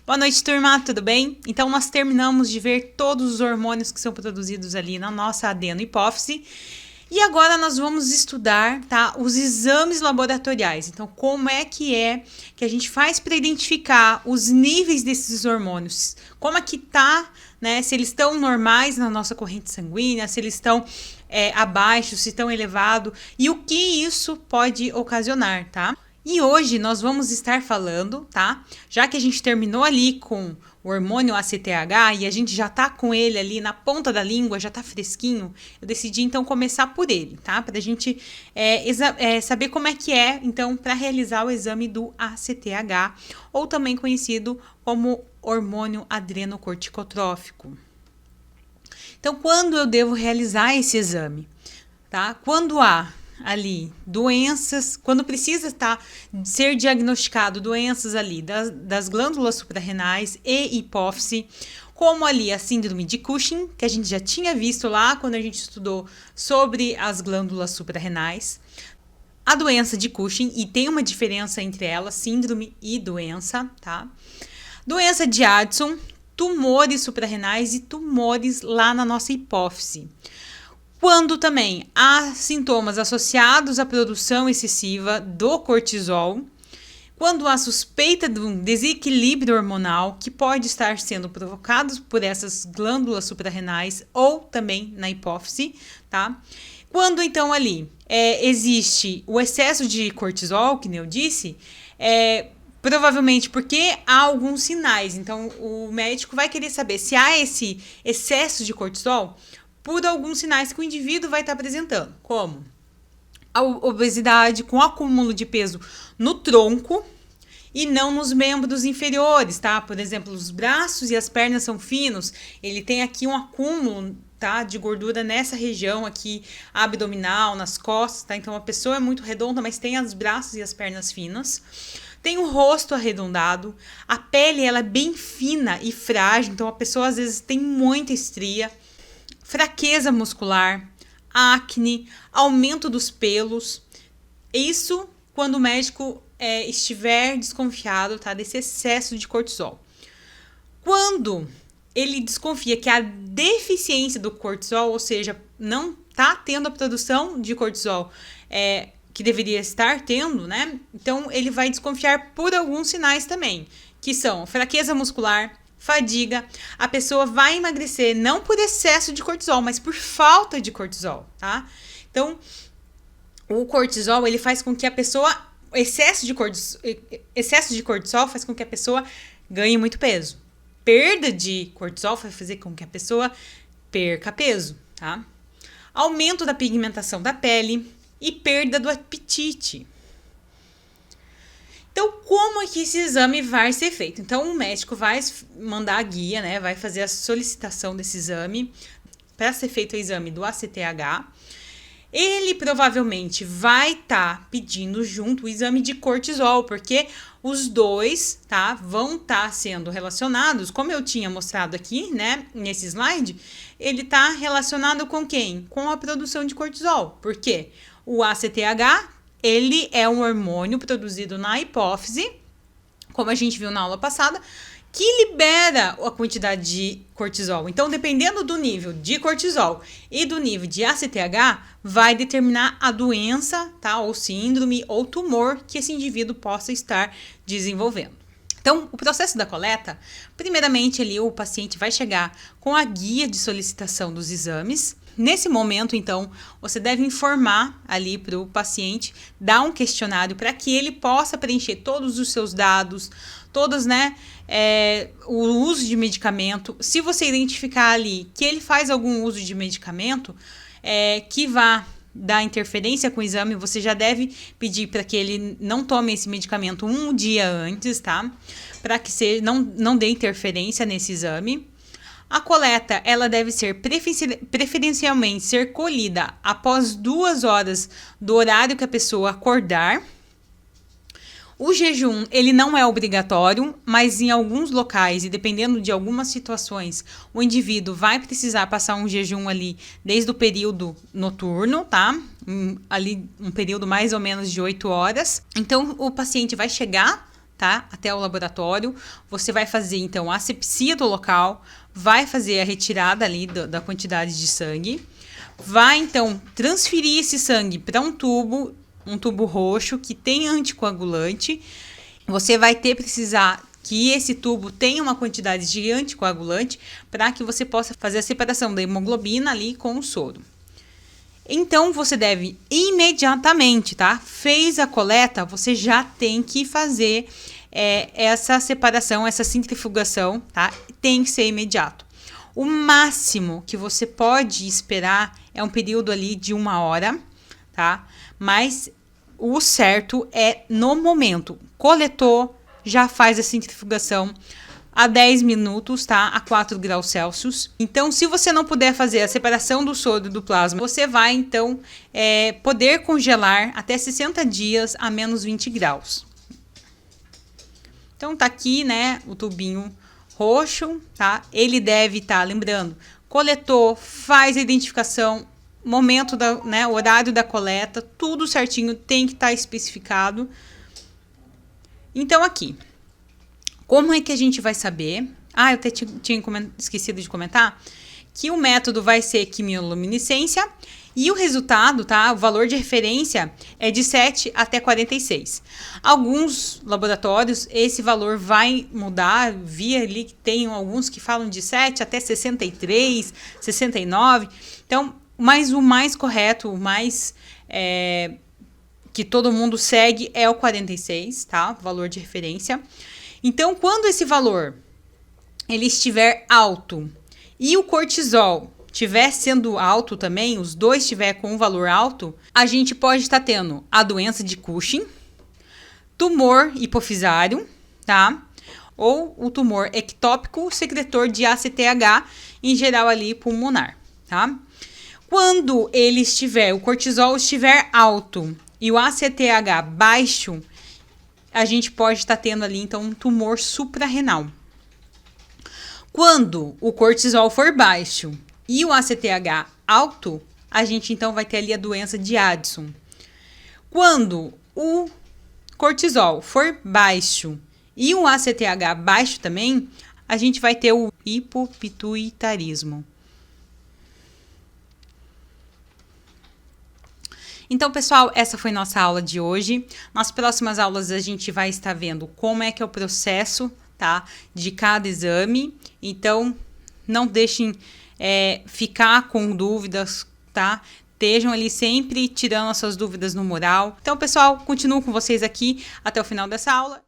Boa noite, turma, tudo bem? Então, nós terminamos de ver todos os hormônios que são produzidos ali na nossa adenohipófise. E agora nós vamos estudar, tá, os exames laboratoriais. Então, como é que a gente faz para identificar os níveis desses hormônios? Como é que tá, né? Se eles estão normais na nossa corrente sanguínea, se eles estão abaixo, se estão elevados e o que isso pode ocasionar, tá? E hoje nós vamos estar falando, tá? Já que a gente terminou ali com o hormônio ACTH e a gente já tá com ele ali na ponta da língua, já tá fresquinho, eu decidi então começar por ele, tá? Pra gente saber como é que é, então, para realizar o exame do ACTH, ou também conhecido como hormônio adrenocorticotrófico. Então, quando eu devo realizar esse exame, tá? Quando há ali doenças, quando precisa ser diagnosticado doenças ali das glândulas suprarrenais e hipófise, como ali a síndrome de Cushing, que a gente já tinha visto lá quando a gente estudou sobre as glândulas suprarrenais, a doença de Cushing, e tem uma diferença entre elas, síndrome e doença, tá? Doença de Addison, tumores suprarrenais e tumores lá na nossa hipófise. Quando também há sintomas associados à produção excessiva do cortisol, quando há suspeita de um desequilíbrio hormonal que pode estar sendo provocado por essas glândulas suprarrenais ou também na hipófise, tá? Quando então ali existe o excesso de cortisol, que nem eu disse, provavelmente porque há alguns sinais. Então o médico vai querer saber se há esse excesso de cortisol por alguns sinais que o indivíduo vai estar apresentando, como a obesidade com acúmulo de peso no tronco e não nos membros inferiores, tá? Por exemplo, os braços e as pernas são finos, ele tem aqui um acúmulo, tá, de gordura nessa região aqui abdominal, nas costas, tá? Então a pessoa é muito redonda, mas tem os braços e as pernas finas. Tem o rosto arredondado, a pele ela é bem fina e frágil, então a pessoa às vezes tem muita estria, fraqueza muscular, acne, aumento dos pelos. Isso quando o médico estiver desconfiado, tá, desse excesso de cortisol. Quando ele desconfia que há deficiência do cortisol, ou seja, não está tendo a produção de cortisol que deveria estar tendo, né? Então ele vai desconfiar por alguns sinais também, que são fraqueza muscular, fadiga, a pessoa vai emagrecer não por excesso de cortisol, mas por falta de cortisol, tá? Então, o cortisol, ele faz com que a pessoa, excesso de cortisol faz com que a pessoa ganhe muito peso. Perda de cortisol vai fazer com que a pessoa perca peso, tá? Aumento da pigmentação da pele e perda do apetite. Então, como é que esse exame vai ser feito? Então, o médico vai mandar a guia, né? Vai fazer a solicitação desse exame para ser feito o exame do ACTH. Ele provavelmente vai estar pedindo junto o exame de cortisol, porque os dois, tá, vão estar sendo relacionados, como eu tinha mostrado aqui, né, nesse slide, ele está relacionado com quem? Com a produção de cortisol. Por quê? O ACTH, ele é um hormônio produzido na hipófise, como a gente viu na aula passada, que libera a quantidade de cortisol. Então, dependendo do nível de cortisol e do nível de ACTH, vai determinar a doença, tá, ou síndrome ou tumor que esse indivíduo possa estar desenvolvendo. Então, o processo da coleta, primeiramente ali o paciente vai chegar com a guia de solicitação dos exames. Nesse momento, então, você deve informar ali para o paciente, dar um questionário para que ele possa preencher todos os seus dados, todos, né, o uso de medicamento. Se você identificar ali que ele faz algum uso de medicamento que vá dar interferência com o exame, você já deve pedir para que ele não tome esse medicamento um dia antes, tá? Para que não dê interferência nesse exame. A coleta, ela deve ser preferencialmente ser colhida após 2 horas do horário que a pessoa acordar. O jejum, ele não é obrigatório, mas em alguns locais e dependendo de algumas situações, o indivíduo vai precisar passar um jejum ali desde o período noturno, tá? Ali um período mais ou menos de 8 horas. Então, o paciente vai chegar tá? Até o laboratório. Você vai fazer, então, a asepsia do local, vai fazer a retirada ali da quantidade de sangue, vai, então, transferir esse sangue para um tubo roxo que tem anticoagulante. Você vai precisar que esse tubo tenha uma quantidade de anticoagulante para que você possa fazer a separação da hemoglobina ali com o soro. Então, você deve imediatamente, tá? Fez a coleta, você já tem que fazer essa separação, essa centrifugação, tá? Tem que ser imediato. O máximo que você pode esperar é um período ali de 1 hora, tá? Mas o certo é no momento. Coletou, já faz a centrifugação a 10 minutos, tá? A 4 graus Celsius. Então, se você não puder fazer a separação do soro do plasma, você vai, então, poder congelar até 60 dias a menos 20 graus. Então, tá aqui, né, o tubinho roxo, tá? Ele deve estar, lembrando, coletou, faz a identificação, momento, horário da coleta, tudo certinho, tem que estar especificado. Então, aqui, como é que a gente vai saber? Eu até tinha esquecido de comentar que o método vai ser quimioluminescência e o resultado, tá? O valor de referência é de 7 até 46. Alguns laboratórios, esse valor vai mudar, vi ali que tem alguns que falam de 7 até 63, 69. Então, mas o mais correto, o mais que todo mundo segue é o 46, tá? O valor de referência. Então, quando esse valor ele estiver alto e o cortisol estiver sendo alto também, os dois estiver com um valor alto, a gente pode estar tendo a doença de Cushing, tumor hipofisário, tá? Ou o tumor ectópico secretor de ACTH, em geral ali pulmonar, tá? Quando o cortisol estiver alto e o ACTH baixo, a gente pode estar tendo ali, então, um tumor suprarrenal. Quando o cortisol for baixo e o ACTH alto, a gente, então, vai ter ali a doença de Addison. Quando o cortisol for baixo e o ACTH baixo também, a gente vai ter o hipopituitarismo. Então, pessoal, essa foi nossa aula de hoje. Nas próximas aulas a gente vai estar vendo como é que é o processo, tá, de cada exame. Então, não deixem ficar com dúvidas, tá? Estejam ali sempre tirando as suas dúvidas no mural. Então, pessoal, continuo com vocês aqui até o final dessa aula.